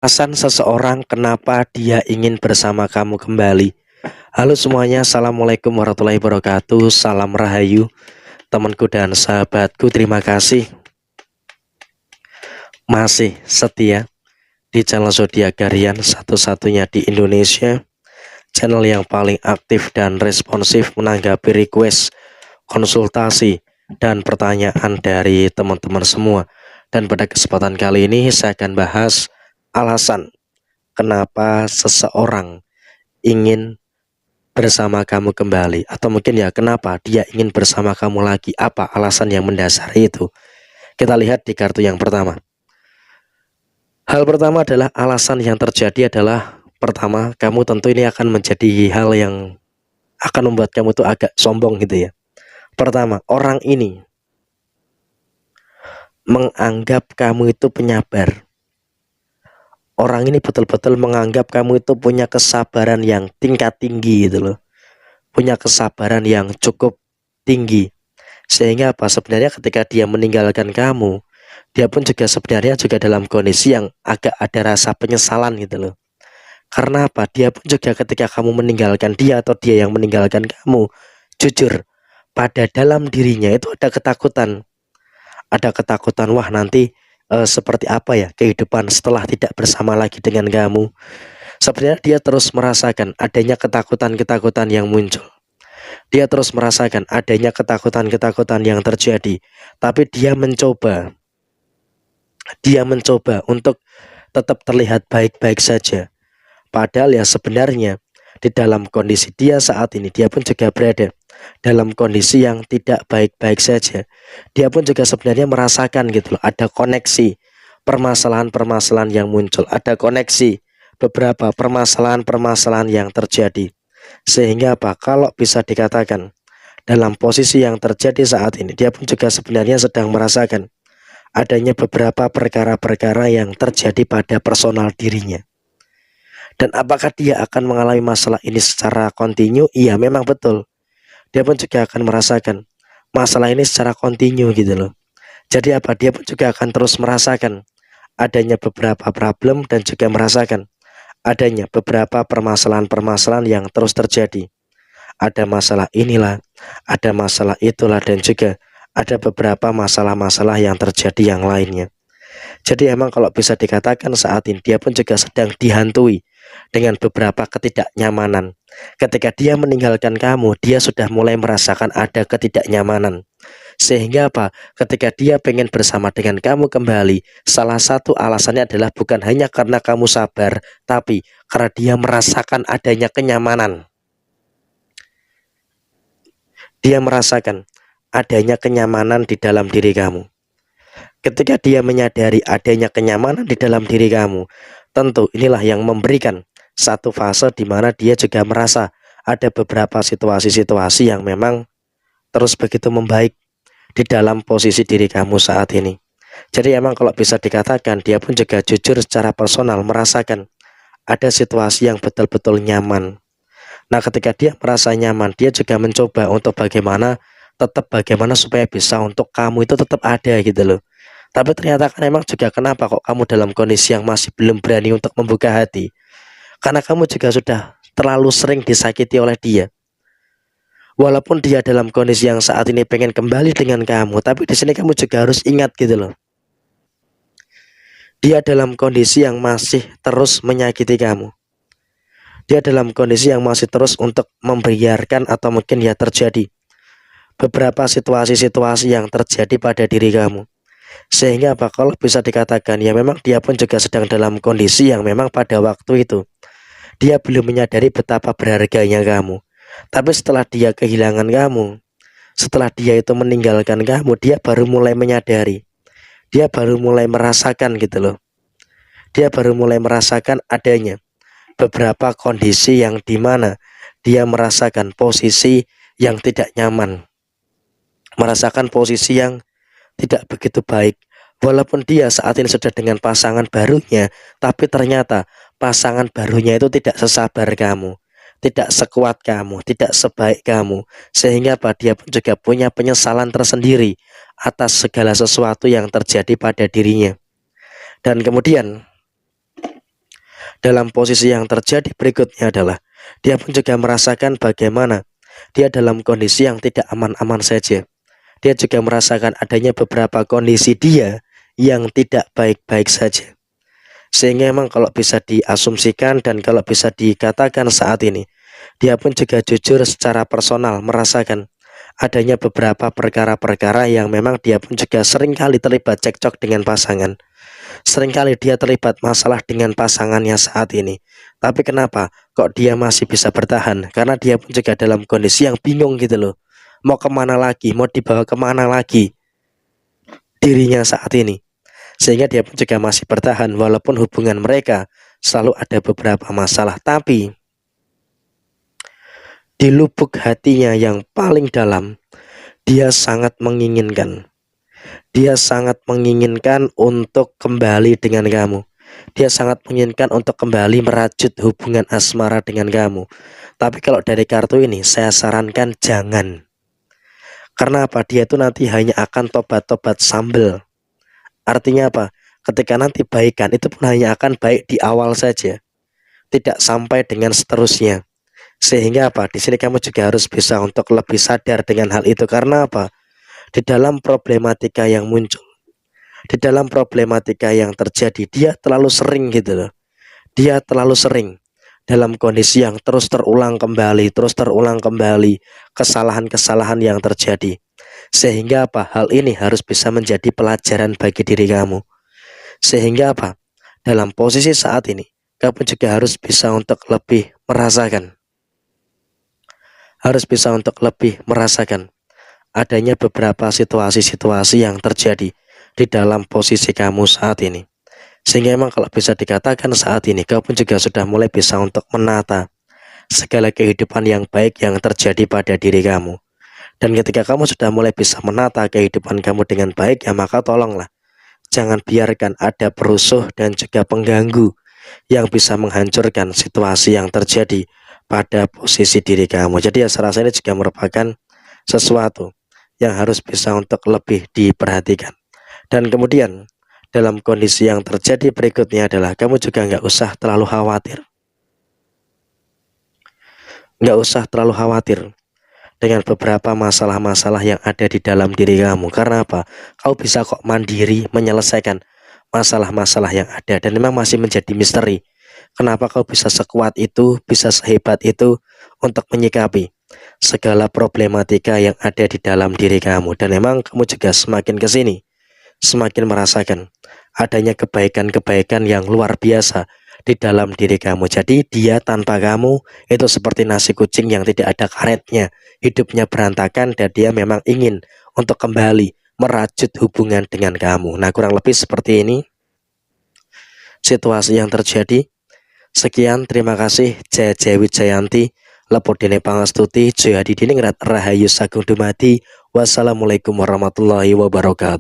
Alasan seseorang kenapa dia ingin bersama kamu kembali. Halo semuanya, assalamualaikum warahmatullahi wabarakatuh. Salam rahayu temanku dan sahabatku. Terima kasih masih setia di channel Zodiak Harian, satu-satunya di Indonesia, channel yang paling aktif dan responsif menanggapi request, konsultasi, dan pertanyaan dari teman-teman semua. Dan pada kesempatan kali ini saya akan bahas alasan kenapa seseorang ingin bersama kamu kembali, atau mungkin ya kenapa dia ingin bersama kamu lagi, apa alasan yang mendasari itu. Kita lihat di kartu yang pertama. Hal pertama adalah alasan yang terjadi adalah pertama, kamu tentu ini akan menjadi hal yang akan membuat kamu tuh agak sombong gitu ya. Pertama, orang ini menganggap kamu itu penyabar. Orang ini betul-betul menganggap kamu itu punya kesabaran yang tingkat tinggi gitu loh. Punya kesabaran yang cukup tinggi. Sehingga apa? Sebenarnya ketika dia meninggalkan kamu, dia pun juga sebenarnya juga dalam kondisi yang agak ada rasa penyesalan gitu loh. Karena apa? Dia pun juga ketika kamu meninggalkan dia atau dia yang meninggalkan kamu, jujur, pada dalam dirinya itu ada ketakutan. Ada ketakutan, wah nanti seperti apa ya kehidupan setelah tidak bersama lagi dengan kamu. Sebenarnya dia terus merasakan adanya ketakutan-ketakutan yang muncul. Dia terus merasakan adanya ketakutan-ketakutan yang terjadi. Tapi dia mencoba untuk tetap terlihat baik-baik saja. Padahal ya sebenarnya di dalam kondisi dia saat ini, dia pun juga berada dalam kondisi yang tidak baik-baik saja. Dia pun juga sebenarnya merasakan gitu loh, ada koneksi permasalahan-permasalahan yang muncul, ada koneksi beberapa permasalahan-permasalahan yang terjadi. Sehingga apa? Kalau bisa dikatakan dalam posisi yang terjadi saat ini, dia pun juga sebenarnya sedang merasakan adanya beberapa perkara-perkara yang terjadi pada personal dirinya. Dan apakah dia akan mengalami masalah ini secara kontinu? Iya, memang betul. Dia pun juga akan merasakan masalah ini secara kontinu gitu loh. Jadi apa? Dia pun juga akan terus merasakan adanya beberapa problem dan juga merasakan adanya beberapa permasalahan-permasalahan yang terus terjadi. Ada masalah inilah, ada masalah itulah, dan juga ada beberapa masalah-masalah yang terjadi yang lainnya. Jadi emang kalau bisa dikatakan saat ini dia pun juga sedang dihantui dengan beberapa ketidaknyamanan. Ketika dia meninggalkan kamu, dia sudah mulai merasakan ada ketidaknyamanan. Sehingga apa? Ketika dia pengen bersama dengan kamu kembali, salah satu alasannya adalah bukan hanya karena kamu sabar, tapi karena dia merasakan adanya kenyamanan. Dia merasakan adanya kenyamanan di dalam diri kamu. Ketika dia menyadari adanya kenyamanan di dalam diri kamu, tentu inilah yang memberikan satu fase di mana dia juga merasa ada beberapa situasi-situasi yang memang terus begitu membaik di dalam posisi diri kamu saat ini. Jadi emang kalau bisa dikatakan dia pun juga jujur secara personal merasakan ada situasi yang betul-betul nyaman. Nah, ketika dia merasa nyaman, dia juga mencoba untuk bagaimana supaya bisa untuk kamu itu tetap ada gitu loh. Tapi ternyata kan emang juga kenapa kok kamu dalam kondisi yang masih belum berani untuk membuka hati? Karena kamu juga sudah terlalu sering disakiti oleh dia. Walaupun dia dalam kondisi yang saat ini pengen kembali dengan kamu, tapi di sini kamu juga harus ingat gitu loh. Dia dalam kondisi yang masih terus menyakiti kamu. Dia dalam kondisi yang masih terus untuk membiarkan atau mungkin ya terjadi beberapa situasi-situasi yang terjadi pada diri kamu. Sehingga apa? Kalau bisa dikatakan ya memang dia pun juga sedang dalam kondisi yang memang pada waktu itu dia belum menyadari betapa berharganya kamu. Tapi setelah dia kehilangan kamu, setelah dia itu meninggalkan kamu, dia baru mulai menyadari. Dia baru mulai merasakan gitu loh. Dia baru mulai merasakan adanya beberapa kondisi yang dimana dia merasakan posisi yang tidak nyaman, merasakan posisi yang tidak begitu baik. Walaupun dia saat ini sudah dengan pasangan barunya, tapi ternyata pasangan barunya itu tidak sesabar kamu, tidak sekuat kamu, tidak sebaik kamu. Sehingga dia pun juga punya penyesalan tersendiri atas segala sesuatu yang terjadi pada dirinya. Dan kemudian dalam posisi yang terjadi berikutnya adalah dia pun juga merasakan bagaimana dia dalam kondisi yang tidak aman-aman saja. Dia juga merasakan adanya beberapa kondisi dia yang tidak baik-baik saja. Sehingga memang kalau bisa diasumsikan dan kalau bisa dikatakan saat ini, dia pun juga jujur secara personal merasakan adanya beberapa perkara-perkara yang memang dia pun juga seringkali terlibat cekcok dengan pasangan. Seringkali dia terlibat masalah dengan pasangannya saat ini. Tapi kenapa kok dia masih bisa bertahan? Karena dia pun juga dalam kondisi yang bingung gitu loh. Mau kemana lagi? Mau dibawa kemana lagi dirinya saat ini? Sehingga dia pun juga masih bertahan walaupun hubungan mereka selalu ada beberapa masalah. Tapi di lubuk hatinya yang paling dalam, dia sangat menginginkan. Dia sangat menginginkan untuk kembali dengan kamu. Dia sangat menginginkan untuk kembali merajut hubungan asmara dengan kamu. Tapi kalau dari kartu ini saya sarankan jangan. Karena apa? Dia itu nanti hanya akan tobat-tobat sambel. Artinya apa? Ketika nanti baikan itu pun hanya akan baik di awal saja. Tidak sampai dengan seterusnya. Sehingga apa? Di sini kamu juga harus bisa untuk lebih sadar dengan hal itu. Karena apa? Di dalam problematika yang muncul, di dalam problematika yang terjadi, dia terlalu sering gitu loh. Dia terlalu sering dalam kondisi yang terus terulang kembali, kesalahan-kesalahan yang terjadi. Sehingga apa? Hal ini harus bisa menjadi pelajaran bagi diri kamu. Sehingga apa? Dalam posisi saat ini, kamu juga harus bisa untuk lebih merasakan. Adanya beberapa situasi-situasi yang terjadi di dalam posisi kamu saat ini. Sehingga memang kalau bisa dikatakan saat ini kamu juga sudah mulai bisa untuk menata segala kehidupan yang baik yang terjadi pada diri kamu. Dan ketika kamu sudah mulai bisa menata kehidupan kamu dengan baik, ya maka tolonglah jangan biarkan ada perusuh dan juga pengganggu yang bisa menghancurkan situasi yang terjadi pada posisi diri kamu. Jadi ya saya rasa ini juga merupakan sesuatu yang harus bisa untuk lebih diperhatikan. Dan kemudian dalam kondisi yang terjadi berikutnya adalah kamu juga nggak usah terlalu khawatir. Dengan beberapa masalah-masalah yang ada di dalam diri kamu. Karena apa? Kau bisa kok mandiri menyelesaikan masalah-masalah yang ada. Dan memang masih menjadi misteri. Kenapa kau bisa sekuat itu, bisa sehebat itu untuk menyikapi segala problematika yang ada di dalam diri kamu. Dan memang kamu juga semakin kesini, semakin merasakan adanya kebaikan-kebaikan yang luar biasa di dalam diri kamu. Jadi dia tanpa kamu itu seperti nasi kucing yang tidak ada karetnya, hidupnya berantakan, dan dia memang ingin untuk kembali merajut hubungan dengan kamu. Nah, kurang lebih seperti ini situasi yang terjadi. Sekian, terima kasih. Jaya Wijayanti, Lepodene Pangastuti, Jaya Hadidiningrat, Rahayu Sagung Dumadi. Wassalamualaikum warahmatullahi wabarakatuh.